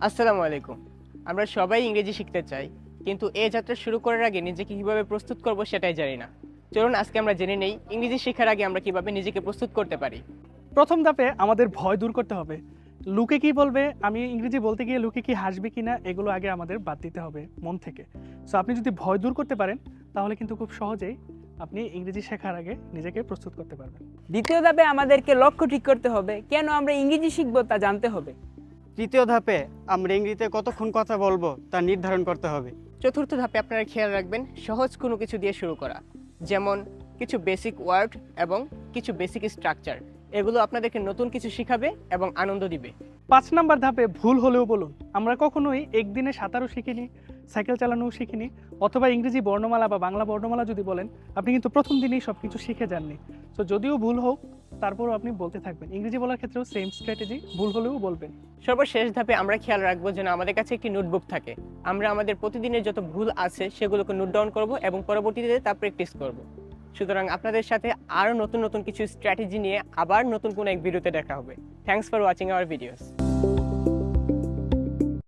আসসালামু আলাইকুম। আমরা সবাই ইংরেজি শিখতে চাই, কিন্তু এই যাত্রা শুরু করার আগে নিজেকে কিভাবে প্রস্তুত করব সেটাই জানি না। চলুন আজকে আমরা জেনে নেই ইংরেজি শেখার আগে আমরা কিভাবে নিজেকে প্রস্তুত করতে পারি। প্রথম ধাপে আমাদের ভয় দূর করতে হবে। লোকে কি বলবে, আমি ইংরেজি বলতে গিয়ে লোকে কি হাসবে কিনা, এগুলো আগে আমাদের বাদ দিতে হবে মন থেকে। সো আপনি যদি ভয় দূর করতে পারেন তাহলে কিন্তু খুব সহজেই আপনি ইংরেজি শেখার আগে নিজেকে প্রস্তুত করতে পারবেন। দ্বিতীয় ধাপে আমাদেরকে লক্ষ্য ঠিক করতে হবে, কেন আমরা ইংরেজি শিখবো তা জানতে হবে। তৃতীয় ধাপে আমরা ইংরেজিতে কতক্ষণ কথা বলবো তা নির্ধারণ করতে হবে। চতুর্থ ধাপে আপনারা খেয়াল রাখবেন সহজ কোনো কিছু দিয়ে শুরু করা, যেমন কিছু বেসিক ওয়ার্ড এবং কিছু বেসিক স্ট্রাকচার। এগুলো আপনাদেরকে নতুন কিছু শেখাবে এবং আনন্দ দিবে। 5 নাম্বার ধাপে ভুল হলেও বলুন। আমরা কখনোই একদিনে সাঁতারও শিখিনি, সাইকেল চালানোও শিখিনি, অথবা ইংরেজি বর্ণমালা বা বাংলা বর্ণমালা যদি বলেন, আপনি কিন্তু প্রথম দিনেই সব কিছু শিখে যাননি। সো যদিও ভুল হোক তারপরও আপনি বলতে থাকবেন। ইংরেজি বলার ক্ষেত্রেও সেম স্ট্র্যাটেজি, ভুল হলেও বলবেন। সর্বশেষ ধাপে আমরা খেয়াল রাখবো যেন আমাদের কাছে একটি নোটবুক থাকে। আমরা আমাদের প্রতিদিনের যত ভুল আছে সেগুলোকে নোট ডাউন করবো এবং পরবর্তীতে তা প্র্যাকটিস করব। সুতরাং আপনাদের সাথে আরও নতুন নতুন কিছু স্ট্র্যাটেজি নিয়ে আবার নতুন কোনো এক ভিডিওতে দেখা হবে। Thanks for watching hour videos.